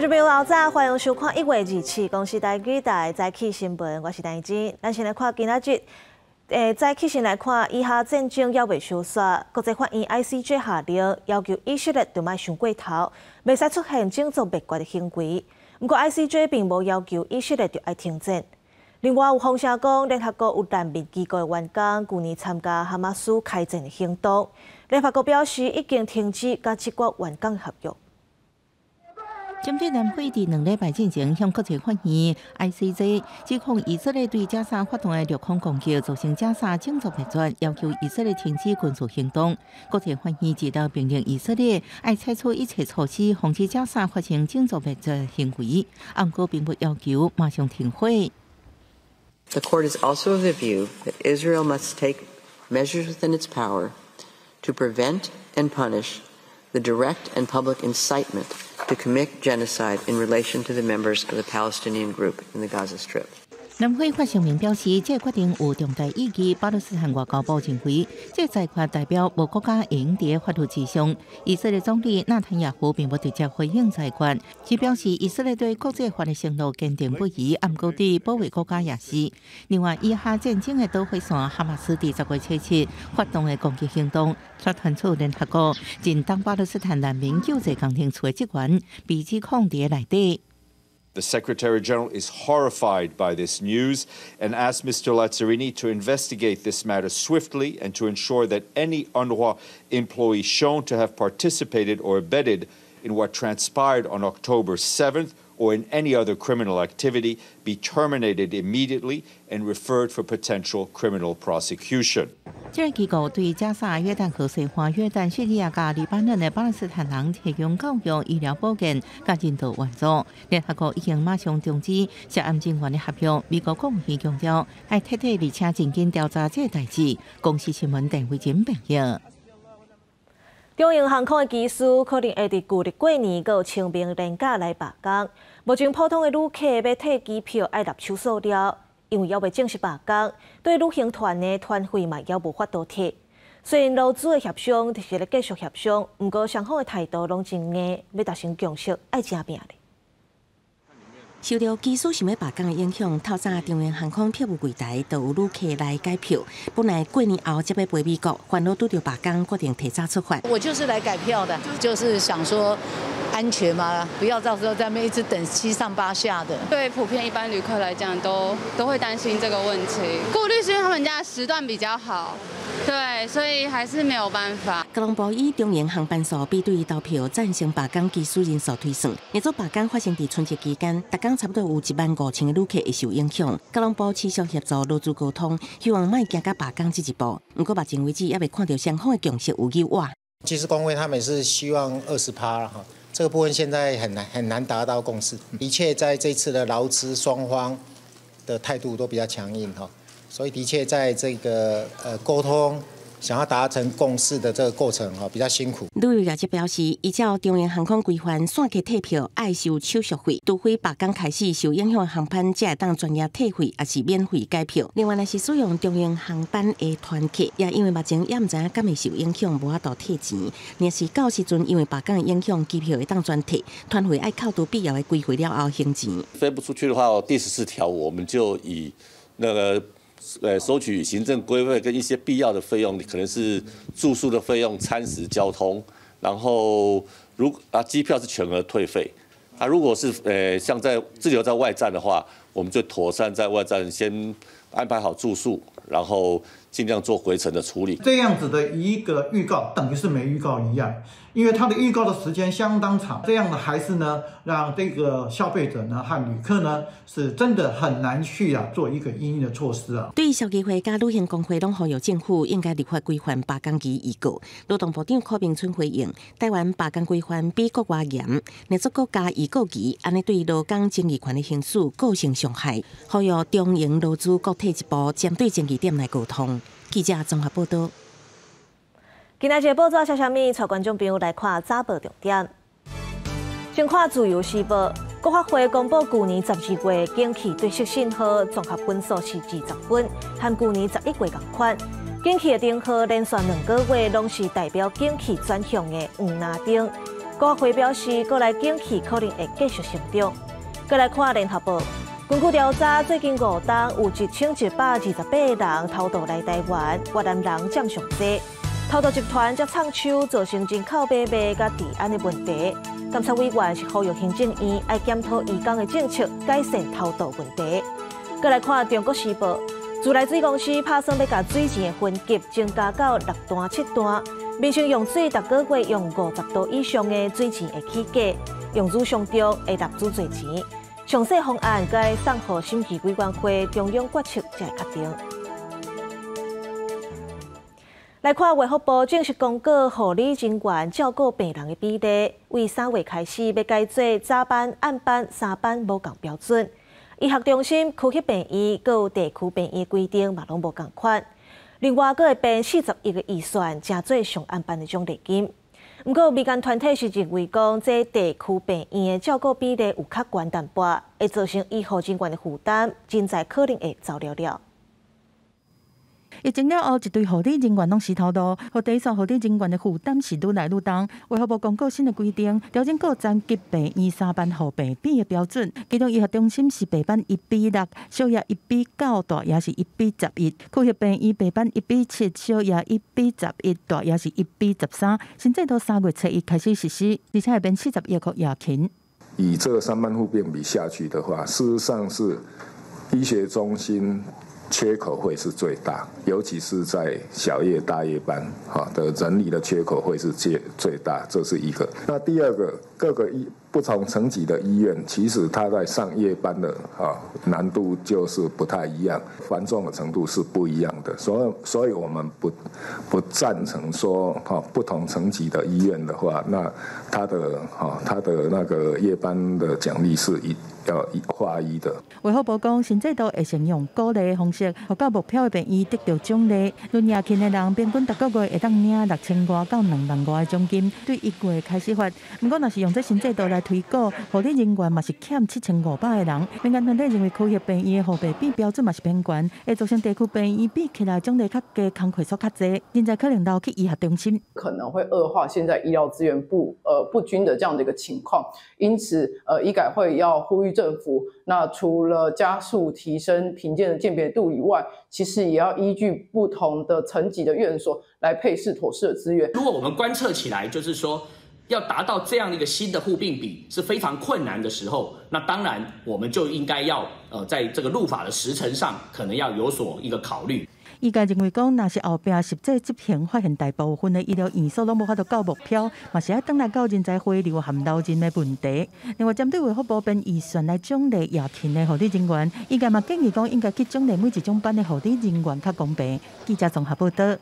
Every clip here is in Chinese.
观众朋友，老早欢迎收看1月27公司台记台早起新闻，我是陈怡珍。咱先来看今仔日，早起先来看以下战争还未收煞，国际法院 ICJ 下令要求以色列就莫上过头，袂使出现种族灭绝的行为。不过 ICJ 并无要求以色列就要停战。另外有风声讲，联合国有难民机构的员工去年参加哈马斯开战的行动，联合国表示已经停止甲这国员工合约。针对南非伫2礼拜之前向国际法院 ICJ 指控以色列对加沙发动的陆空攻击，造成加沙种族灭绝，要求以色列停止军事行动。国际法院指导命令以色列要采取一切措施，防止加沙发生种族灭绝行为，不过并不要求马上停火。The court is also of the view that Israel must take measures within its power to prevent and punish the direct and public incitement to commit genocide in relation to the members of the Palestinian group in the Gaza Strip. 南非发声明表示，这决定有重大意义。巴勒斯坦外交部认为，这裁决代表无国家会用伫法律之上。以色列总理纳坦雅胡并无直接回应裁决，只表示以色列对国际法的承诺坚定不移，不过对保卫国家也是。另外，以哈战争的导火线哈马斯伫10月7日发动的攻击行动，却传出联合国正当巴勒斯坦难民救济工程处的职员被指控伫内底。The Secretary General is horrified by this news and asked Mr. Lazzarini to investigate this matter swiftly and to ensure that any UNRWA employee shown to have participated or abetted in what transpired on October 7th or in any other criminal activity be terminated immediately and referred for potential criminal prosecution. 这个机构对加沙、约旦河西岸、约旦、叙利亚和黎巴嫩的巴勒斯坦人提供教育、医疗保健和人道援助。联合国已经马上终止涉案人员的合约。美国国务院强调，要彻底而且认真调查这代志。公司新闻陈慧珍报道。中营航空的机师可能会伫旧历过年有清明连假来罢工。目前普通的旅客要退机票要立手数了。因为还未正式罢工，对旅行团的团费嘛也无法度退。虽然劳资的协商是咧继续协商，不过双方的态度拢真硬，要达成共识，爱正拼咧。受到机师想要罢工的影响，透早中央航空票务柜台就有旅客来改票。本来过年后才要飞美国，烦恼拄到罢工，决定提早出发。我就是来改票的，就是想说安全嘛，不要到时候在那边一直等7上8下的。对普遍一般旅客来讲，都会担心这个问题。顾虑是因为他们家的时段比较好，对，所以还是没有办法。交通部以中营航班数比对投票赞成罢工机师人数推算，年做罢工发生伫春节期间，逐工差不多有15000个旅客会受影响。交通部持续协助劳资沟通，希望莫行到罢工这一步。不过目前为止也未看到双方的共识有意外。技师工会他们也是希望20%了哈，这个部分现在很难达到共识。的确在这次的劳资双方的态度都比较强硬哈，所以的确在这个沟通想要达成共识的这个过程哈比较辛苦。旅游业者表示，依照中央航空规范，线期退票爱收手续费，除非罢工开始受影响的航班，才会当专业退费，也是免费改票。另外，若是使用中央航班的团客，也因为目前也唔知影敢会受影响，无法度退钱。若是到时阵因为罢工的影响，机票会当专退，团费爱扣除必要的规费了后还钱。飞不出去的话，第14条我们就以那个。收取行政规费跟一些必要的费用，可能是住宿的费用、餐食、交通，然后机票是全额退费。如果是像滞留在外站的话，我们就妥善在外站先安排好住宿，然后尽量做回程的处理。这样子的一个预告等于是没预告一样，因为它的预告的时间相当长，这样的还是呢让这个消费者呢和旅客呢是真的很难去做一个因应的措施啊。对于消基会加旅行工会拢呼吁政府应该立法规范罢工期预告。劳动部长柯明春回应，台湾罢工规范比国外严，若做国家预告期，安尼对劳工争议权的行使构成伤害，呼吁中营劳资各退一步，针对争议点来沟通。记者综合报道。今仔日报纸写啥物？带观众朋友来看早报重点。先看自由时报，国发会公布去年12月景气对适信号综合分数是20分，和去年11月同款。景气的灯号连续2个月拢是代表景气转向的黄蓝灯。国会表示，国内景气可能会继续成长。再来看联合报，根据调查，最近5档有1128人偷渡来台湾，越南人占上多。偷渡集团才创收，造成人口买卖甲治安的问题。监察委员是呼吁行政院要检讨移工的政策，改善偷渡问题。再来看中国时报，自来水公司打算要把水钱的分级增加到6段、7段，民众用水逐个月用50度以上的水钱会起价，用水上中会纳资侪钱。详细方案该送予审议委员会中央决策才会确定。来看卫福部正式公告，护理人员照顾病人的比例，为3月开始要改做早班、暗班3班无共标准。医学中心、区级病院、各有地区病院规定嘛拢无共款。另外，阁会编40亿的预算，加做上暗班的奖励金。不过，民间团体是认为讲，这地区病院的照顾比例有较悬淡薄，会造成医护人员的负担，人才可能会走了了。疫情了后，一堆护理人员拢是偷渡，互第一线护理人员的负担是愈来愈重。卫福部公告新的规定，调整各层级病院3班护病比的标准。其中医学中心是白班1比6，小夜1比9，大夜是1比11。区域病院白班1比7，小夜1比11，大夜是1比13。新制度3月7日开始实施，而且会编40亿元押金。以这3班护病比下去的话，事实上是医学中心缺口会是最大，尤其是在小夜、大夜班的人力的缺口会是最大，这是一个。那第二个，各个不同层级的医院，其实它在上夜班的难度就是不太一样，繁重的程度是不一样的。所以我们不赞成说不同层级的医院的话，那它的那个夜班的奖励是要划一的。卫福部讲，新制度会采用鼓励的方式，互到目标的病院得到奖励。论夜勤的人，平均逐个月会当领6000外到2万外的奖金。对1月开始发，不过若是用这新制度来推广，护理人员嘛是欠7500个人。民间团体认为，区域病院的护病比标准嘛是偏悬，会造成地区病院比起来奖励较低，工课数较济，人才可能留去医学中心，可能会恶化现在医疗资源不均的这样的一个情况。因此，医改会要呼吁政府，那除了加速提升评鉴的鉴别度以外，其实也要依据不同的层级的院所来配适妥适的资源。如果我们观测起来，就是说要达到这样的一个新的护病比是非常困难的时候，那当然我们就应该要在这个入法的时程上，可能要有所一个考虑。医界认为讲，若是后壁实际执行发现大部分的医疗院所拢无法度到目标，嘛是要等来到人才回流和留人的问题。另外，针对卫福部编预算来奖励夜勤的护理人员，医界嘛建议讲，应该去奖励每一种班的护理人员较公平。记者综合报道。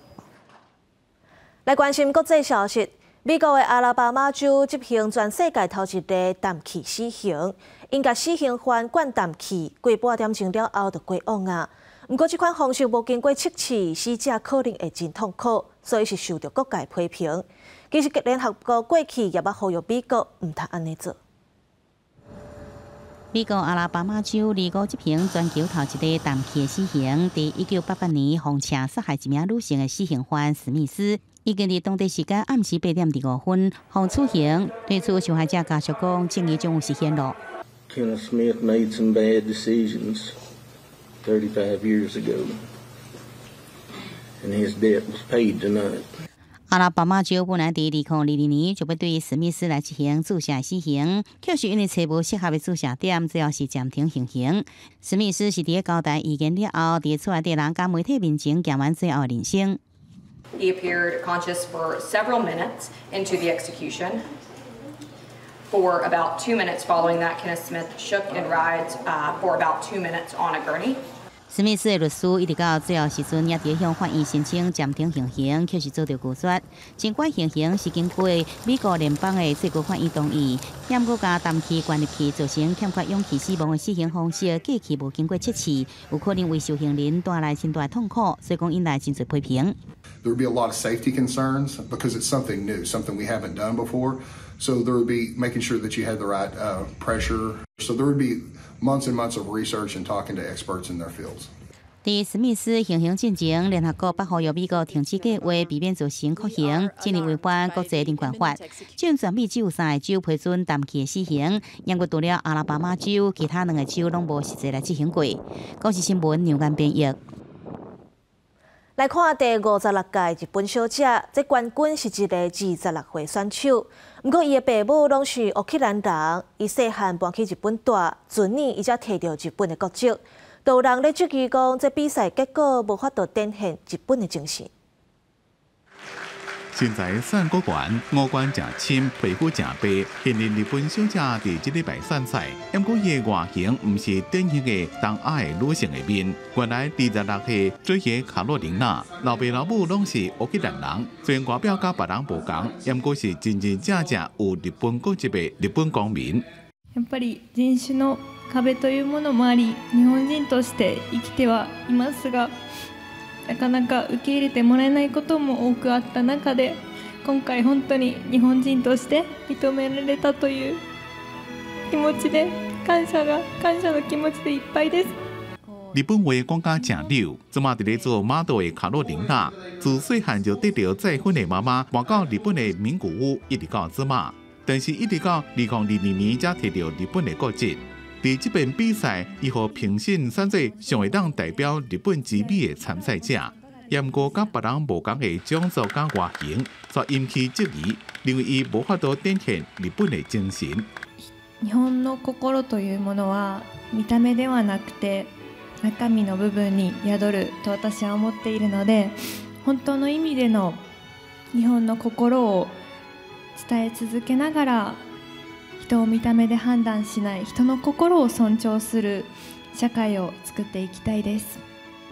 来关心国际消息，美国的阿拉巴马州执行全世界头一个氮气死刑，因甲死刑犯灌氮气，过8点钟了后就过往啊。不过，这款方式无经过测试，死者可能会真痛苦，所以是受到各界批评。其实，联合国过去也捌呼吁美国唔通安尼做。美国阿拉巴马州立国执行全球头一个氮气的死刑，在1988年放车杀害一名女性的死刑犯史密斯，已經在當地時間暗時8點15分放處刑。對此，受害者家屬講，正義將有實現咯。Kenneth Smith made some bad decisions 35 years ago, and his debt was paid tonight. 阿拉巴马州本来在2022年就要对史密斯来执行注射死刑，却是因为找无适合的注射点，最后是暂停行刑。史密斯是伫交代意見了後，伫厝內啲人甲媒體面前行完最後的人生。He appeared conscious for several minutes into the execution. For about 2 minutes following that, Kenneth Smith shook and writhed for about 2 minutes on a gurney. 史密斯的律师一直到最后时阵，也伫向法院申請暫停行刑，卻是遭到拒絕。儘管行刑是經過美國聯邦的最高法院同意，也毋過加氮氣灌入去，造成欠缺勇氣死亡的死刑方式，過去無經過測試，有可能為受刑人帶來真大痛苦，所以講引來真濟批評。There would be a lot of safety concerns because it's something new, something we haven't done before. So there would be making sure that you had the right pressure. So there would be months and months of research and talking to experts in their fields. 伫史密斯行刑进前，联合国8号由美国停止计划，避免造成酷刑，今年违反国际人权法。尽全美只有3个州批准淡期死刑，英国除了阿拉巴马州，其他2个州拢无实际来执行过。公视新闻牛眼编译。来看第56届日本小姐，这冠军是一个26岁选手。不过，伊的爸母拢是乌克兰人，伊细汉搬去日本住，前年伊才摕到日本的国籍。都有人咧质疑讲，这比赛结果无法度展现日本的精神。身材3个元，5官正深，皮肤正白。现任日本小姐伫这礼拜选赛，不过伊的外形唔是典型的东亚的女性的面。原来26岁追嘅卡洛琳娜，老爸老母拢是乌克兰人，虽然外表甲别人无同，不过是真真正正有日本国籍的日本公民。やっぱり人種の壁というものもあり、日本人として生きてはいますが、なかなか受け入れてもらえないことも多くあった中で、今回本当に日本人として認められたという気持ちで感謝の気持ちでいっぱいです。日本话讲甲正溜，即马伫咧做model的卡洛琳娜，自细汉就得到再婚的妈妈搬到日本的名古屋，一直到即马。但是，一直到2022年才摕到日本的国籍。伫这边比赛，伊互评审选做上会当代表日本之美的参赛者，不过甲别人无同的种族甲外形，却引起质疑，认为伊无法度展现日本的精神。日本の心というものは見た目ではなくて中身の部分に宿ると私は思っているので、本当の意味での日本の心を伝え続けながら、人を見た目で判断しない、人の心を尊重する社会を作っていきたいです。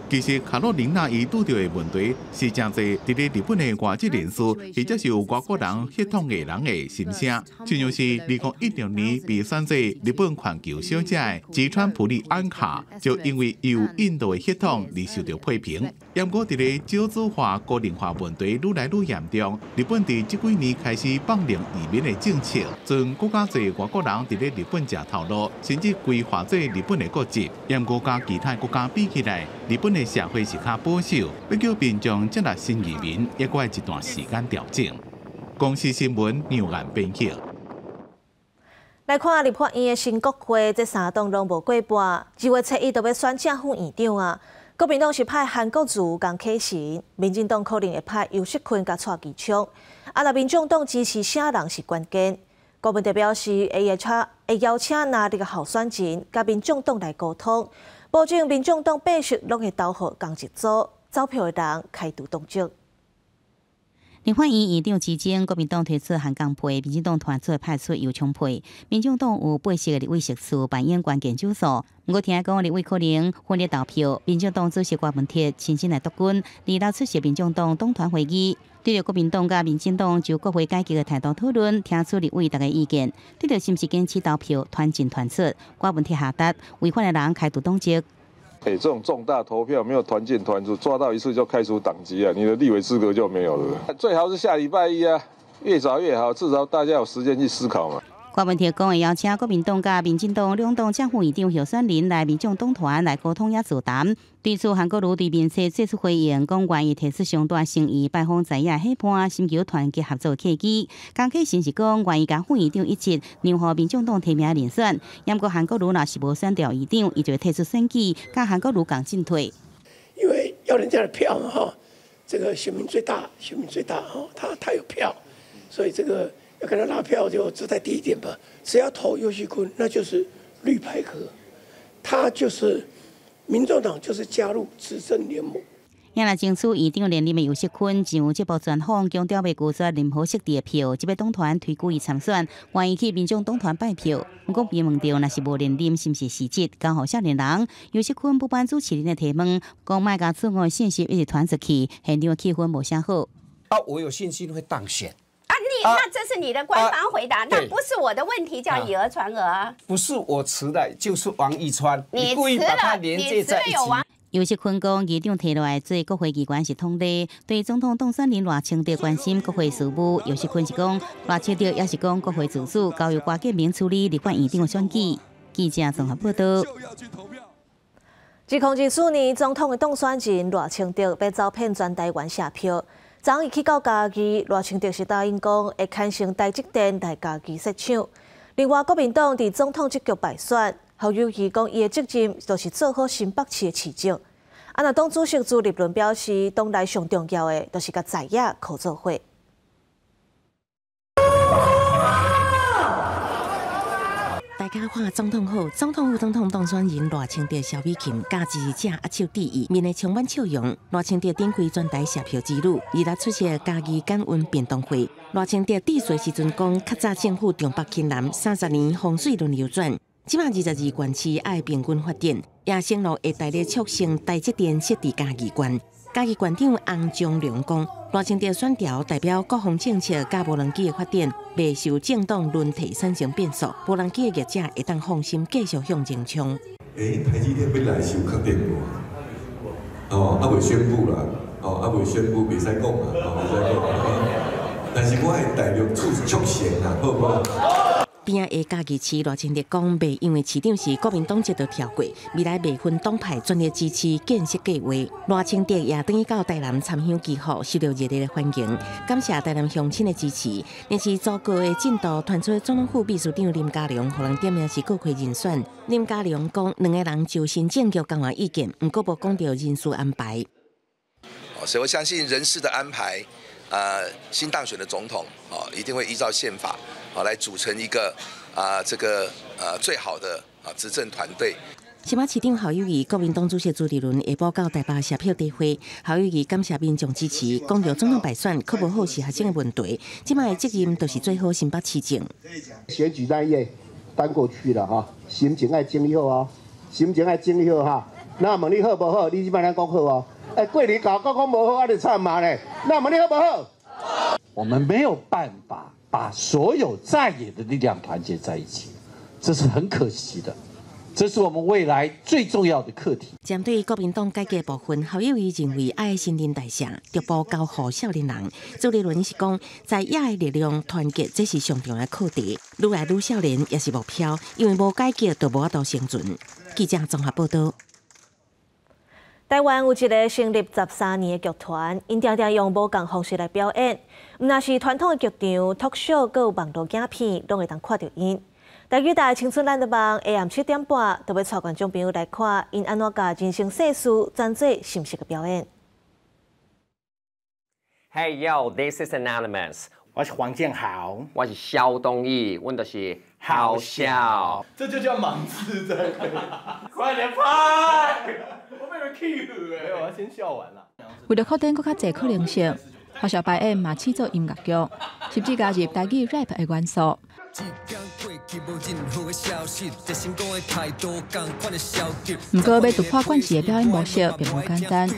其实卡洛琳娜伊拄到的问题是真侪伫咧日本的外籍人士，或者是有外国人血统的人的心声。就像是2016年被选做日本环球小姐的吉川普利安卡，就因为伊有印度的血统而受到批评。不过伫咧少子化、高龄化问题愈来愈严重，日本伫这几年开始放任移民的政策，将更加侪外国人伫咧日本食头路，甚至规划做日本的国籍。不过甲其他国家比起来，日本的社会是较保守，要叫民众接纳新移民，也要一段时间调整。公视新闻牛眼编辑。来看立法院的新国会，这3党拢无过半，2月7日就要选正副院长啊。国民党是派韩国瑜共启行，民进党可能会派游锡堃甲蔡其昌。若民众党支持啥人是关键。国民党表示会邀请哪个候选人甲民众党来沟通。保证民众党必须拢会投好同一组，走票的人开除党籍。立法院院长之前，国民党推出韩港配，民进党团出派出游昌配。民众党有8席的立委席次扮演关键角色。不过听讲立委可能分裂投票，民众党主席郭文铁亲身来督军，二楼出席民众党党团会议。对着国民党甲民进党就国会改革的态度讨论，听出立委大家意见，对着是不是坚持投票团进团出，郭文铁下达违反的人开除党籍。这种重大投票没有团进团出，抓到一次就开除党籍啊，你的立委资格就没有了。最好是下礼拜一啊，越早越好，至少大家有时间去思考嘛。郭文铁讲会邀请国民党甲民进党两党正副院长候选人来民众党团来沟通也座谈。对此，韩国瑜对面册做出回应，讲愿意提出相大诚意拜访在野伙伴，寻求团结合作契机。江启臣是讲愿意甲副院长一起让予民众党提名人选。不过韩国瑜若是无选调院长，伊就会提出选举，甲韩国瑜共进退。因为要人家的票嘛，哈，这个选民最大，哈，他有票，所以这个。要跟他拉票就只在第一点吧，只要投游锡堃，那就是绿牌壳，他就是民众党就是加入执政联盟。也若争取院长连任的游锡堃上节目专访，强调要拒绝任何失地的票，即要党团推举伊参选，愿意去民众党团拜票。不过被问到若是无连任是毋是事实，刚好少年人游锡堃不颁主持人的提问，讲卖甲此外信息一直传出去，现场气氛无啥好。我有信心会当选。那这是你的官方回答，那不是我的问题，叫以讹传讹。不是我辞的，就是王一川，你故意把它连接在一起。游锡堃讲，议长提落来做国会议员是通例，对总统当选人偌清着关心国会事务。游锡堃是讲，偌清着也是讲国会自主交由郭建明处理立法院长的选举。记者综合报道。2024年总统的当选人赖清德要招聘全台湾社票，昨伊去到家己，赖清德是答应讲会牵成台积电来家己设厂。另外，国民党伫总统这局败选，侯友宜讲伊的责任就是做好新北市的市政。若党主席朱立伦表示，党内上重要的就是甲在野靠做伙。大家看总统府当选人赖清德、萧美琴加支持者握手致意，面内充满笑容。赖清德展开全台社票之旅，伊来出席家己感恩便当会。赖清德致辞时阵讲，较早政府重北轻南，30年风水轮流转，即马22县市爱平均发展，也承诺会大力促成台积电设伫嘉义县。嘉义县长洪忠良讲，赖清德选调代表国防政策甲无人机的发展，未受政党轮替产生变数，无人机的业者会当放心继续向前冲。台积电要来是有确定无？未宣布啦，未宣布，袂使讲啦，袂使讲。但是我会大力促成啦，好不好？边仔的嘉义市赖清德讲，袂因为市长是国民党这道跳过，未来袂分党派专业支持建设计划。赖清德也等于到台南参香祈福，受到热烈的欢迎，感谢台南乡亲的支持。但是糟糕的进度传出总统府秘书长林佳龙，互人点名是国会人选。林佳龙讲，两个人就新政局讲完意见，不过无讲到人事安排。所以我相信人事的安排，新当选的总统一定会依照宪法来组成一个最好的执政团队。新北市长侯友宜、国民党主席朱立伦下晡到台北社票地会，侯友宜感谢民众支持，讲到总统败选确无好是学生的问题，即摆的责任就是做好新北市政。选举那页翻过去了哈，心情爱整理好啊，心情爱整理好哈。那问你好不好？你即摆咱讲好哦。过年搞讲无好，你唱嘛嘞？那问你好不好？我们没有办法把所有在野的力量团结在一起，这是很可惜的。这是我们未来最重要的课题。针对国民党改革部分，侯友宜认为爱新陈代谢，逐步交予少年人。朱立伦是讲，在野的力量团结，这是上重要的课题。愈来愈少年也是目标，因为无改革就无法度生存。记者综合报道。台湾有一个成立13年的剧团，因常常用无同方式来表演。毋但是传统的剧场、talk show， 佮有网络影片，拢会当看到因。台语台青春咱的梦，下暗7点半，就要带观众朋友来看因安怎甲人生世事转做新式的表演。Hey yo, this is Anonymous。我是黄建豪，我是肖东义，问的是好笑，这就叫盲字在背。快点拍！我被人 cue 哎，我要先笑完了。为了确定更较侪可能性，学校排演嘛试做音乐剧，甚至加入台语 rap 的元素。不过，要突破惯势的表演模式并不简单，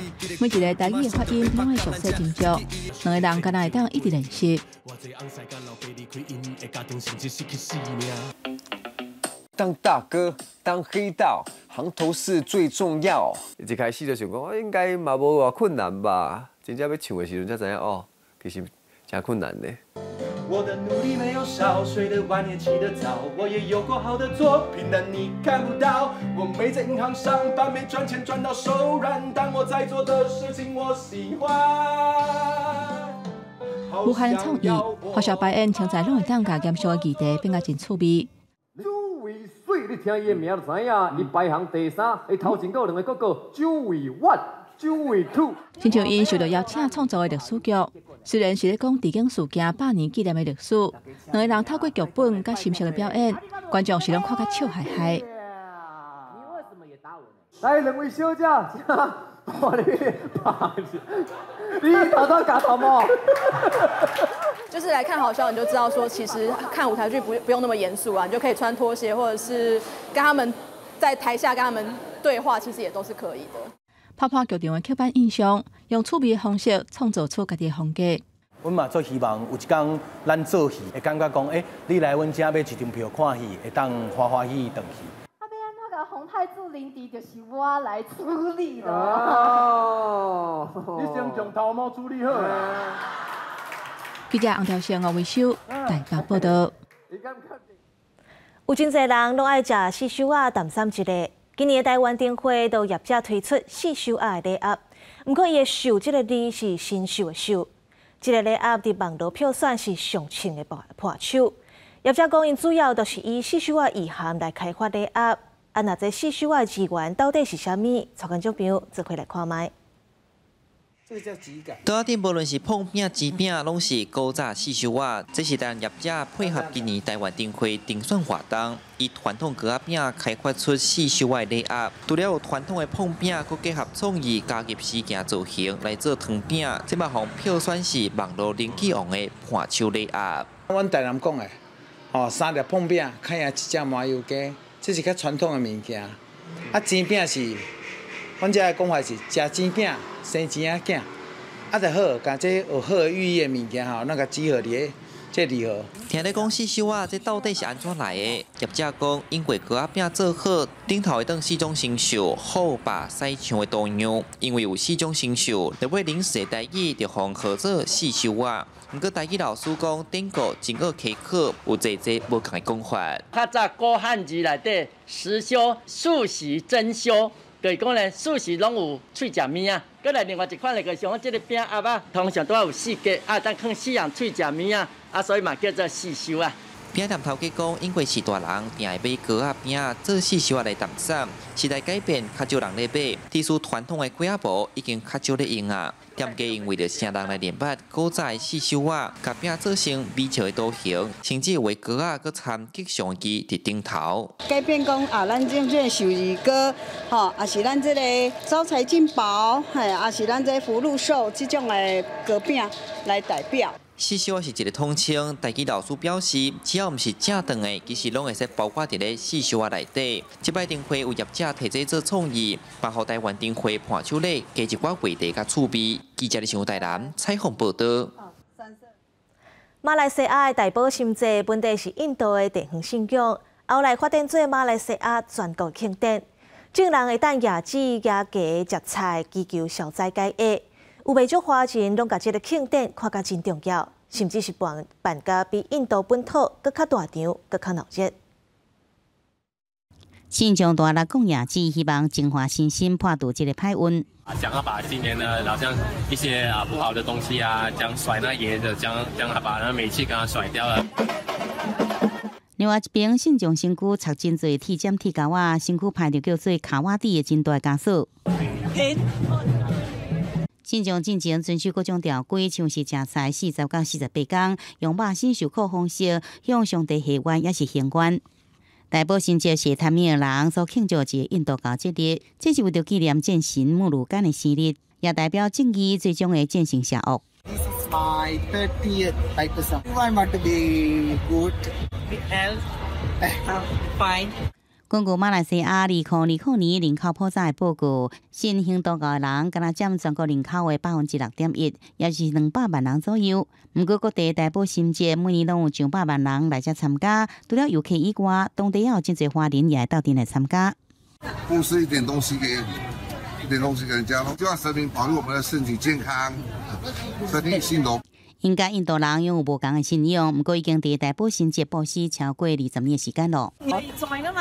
每一个台语的发音拢会熟悉真足，两个人敢若会当一直练习。当大哥，当黑道，行头是最重要。一开始就想讲，应该嘛无偌困难吧？真正要唱的时阵才知影哦，其实真困难呢。我的努力没有少，睡得晚也起得早，我也有过好的作品，但你看不到。我没在银行上班，没赚钱赚到手软，但我在做的事情我喜欢。有限创意，学校排演，现在拢会当甲严肃的议题变甲真趣味。周伟水，你听伊的名就知影，伊排行第3，伊头前有2个哥哥，周伟 1、周伟 2。亲像因受到邀请创作的历史剧。虽然是咧讲地景事件100年纪念的历史，两个人透过剧本甲新式的表演，观众是拢看甲笑嗨嗨。你为什么也打我呢？来，2位小姐，哇你头都夹头毛。就是来看好笑，你就知道说，其实看舞台剧不用那么严肃啊，你就可以穿拖鞋，或者是跟他们在台下跟他们对话，其实也都是可以的。泡泡剧场的刻板印象，用趣味的方式创造出家己的风格。阮嘛最希望有一天咱做戏，会感觉讲，你来阮家买一张票看戏，会当欢欢喜喜回去。要安怎甲洪泰柱临敌，就是我来处理了。哦，你先将头毛处理好。记者洪兆胜、吴维修台北报道。有真侪人拢爱食四手仔淡三一个。今年的台湾灯会都业者推出四秀鸭的礼盒，不过伊的秀这个字是新秀的秀。这个礼盒伫网络票选是上千的破手。业者讲，因主要都是以四秀鸭意涵来开发礼盒。啊，那这四秀鸭资源到底是啥物？参观众朋友做回来看卖。倒仔店无论是碰饼、煎饼，拢是古早四秀鸭。这是咱业者配合今年台湾灯会定选活动，以传统糕仔饼开发出四秀鸭礼盒。除了有传统的碰饼，佮结合创意加入事件造型来做汤饼，这嘛互票选是网络人气王的盘手礼盒。阮台南讲的，3粒碰饼，开下一只麻油鸡。这是较传统的物件，啊煎饼是，阮遮的讲法是食煎饼生钱仔囝，啊就好，甲这有好的寓意的物件吼，咱甲集合伫这礼盒。听你讲四秀鸭，这到底是安怎来的？业者讲，因为糕仔饼做好，顶头会当4种成熟，好把西墙的多样。因为有4种成熟，就要临时的台语就方合做四秀鸭。不过台语老师讲，顶个真蚵溪口有济无同的讲法。较早古汉字内底实修、素习、真修，就是讲咧，素习拢有喙食物啊。搁来另外一款咧，个像即个饼盒啊，通常都要有4格啊，当放4样喙食物啊，啊，所以嘛叫做四秀啊。饼店头家讲，因为是大人定会买糕仔饼做四秀鸭来当散，时代改变，较少人咧买，特殊传统的龟仔布已经较少咧用啊。店家因为着啥人来练捌古早的四秀鸭，甲饼做成美俏的图形，甚至有的糕仔搁掺吉祥机伫顶头。改变讲啊，咱这个寿喜糕，吼，也是咱这个招财进宝，嘿，也是咱这福禄寿这种的糕饼来代表。四秀鸭是一个统称，台语老师表示，只要毋是正长的，其实拢会使包括伫咧四秀鸭内底。这摆灯会有业者提这做创意，把互台湾灯会盘手礼加一寡味道甲趣味。记者李上台南采访报道。马来西亚的大宝心节本地是印度的地方信仰，后来发展做马来西亚全国庆典，众人会当野子、野鸡、食菜，祈求消灾解厄。有袂少华人拢甲这个庆典看甲真重要，甚至是办甲比印度本土搁较大场、搁较闹热。信众大力讲野子，希望净化身心，破除这个歹运。想要把今年呢，好像一些不好的东西啊，将甩那爷的，将把那煤气给它甩掉了。另外一边，信众身躯插真侪铁针铁钩啊，身躯排着叫做卡瓦蒂的真大枷锁。信众进前遵守各种条规，像是食菜40到48天，用肉身受苦方式向上帝下愿，也是行愿。大宝心节是探米尔人所庆祝一个印度教节日，这是为着纪念战神穆鲁干的生日，也代表正义最终的战胜邪恶。This is my 30th baptism. I want to be good, with health, fine. 根据马来西亚2020年人口普查的报告，信行道教的人敢若占全国人口的6.1%，也是200万人左右。不过各地大宝心节每年拢有上百万人来遮参加，除了游客以外，当地也有真侪华人也会到店来参加。布施一点东西给人家，希望神明保佑我们的身体健康，身体兴隆。应该印度人拥有无同的信仰，不过已经伫大宝心节布施超过20年的时间了。你转了吗？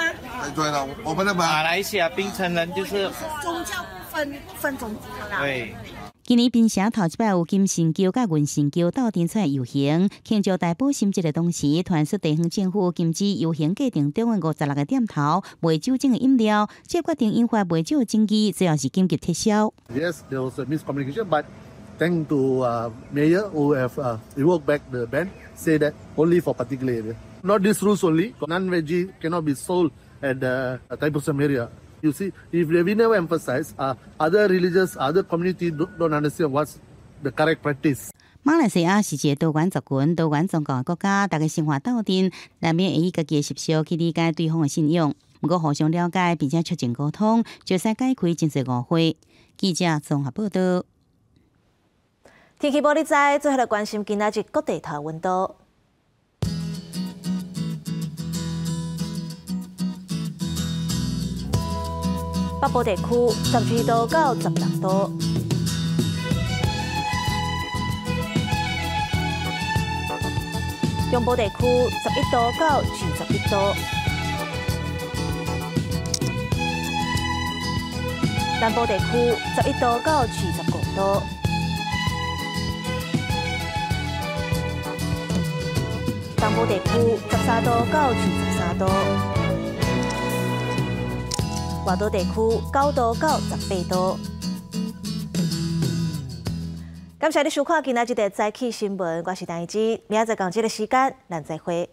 转了，我们的马来西亚槟城人就是宗教不分种族啦。对。今年槟城头一摆有金神桥甲银神桥斗阵出来游行，庆祝大宝心节的同时，传出地方政府禁止游行过程中的56个店头卖酒精的饮料，这决定引发卖酒的争议，最后是紧急撤销。Yes, there was a miscommunication, but thanks to mayor who have revoked back the ban, say that only for particular area. Not these rules only. Non-veggie cannot be sold at the Thaipusam area. You see, if we never emphasize, other religious, other community don't understand what's the correct practice. 马来西亚是一个多元族群、多元宗教的国家，大家生活斗阵，难免会以家己的习俗去理解对方的信仰。不过互相了解并且促进沟通，就使解开真侪误会。记者综合报道。天气报你知，最后来关心今仔日各地头温度。北部地区12度到16度，中部地区11度到21度，南部地区11度到25度。东部地区13度到23度。外岛地区9度到18度。感谢你收看今仔日的早起新闻，我是陈怡芝，明仔载同这个时间咱再会。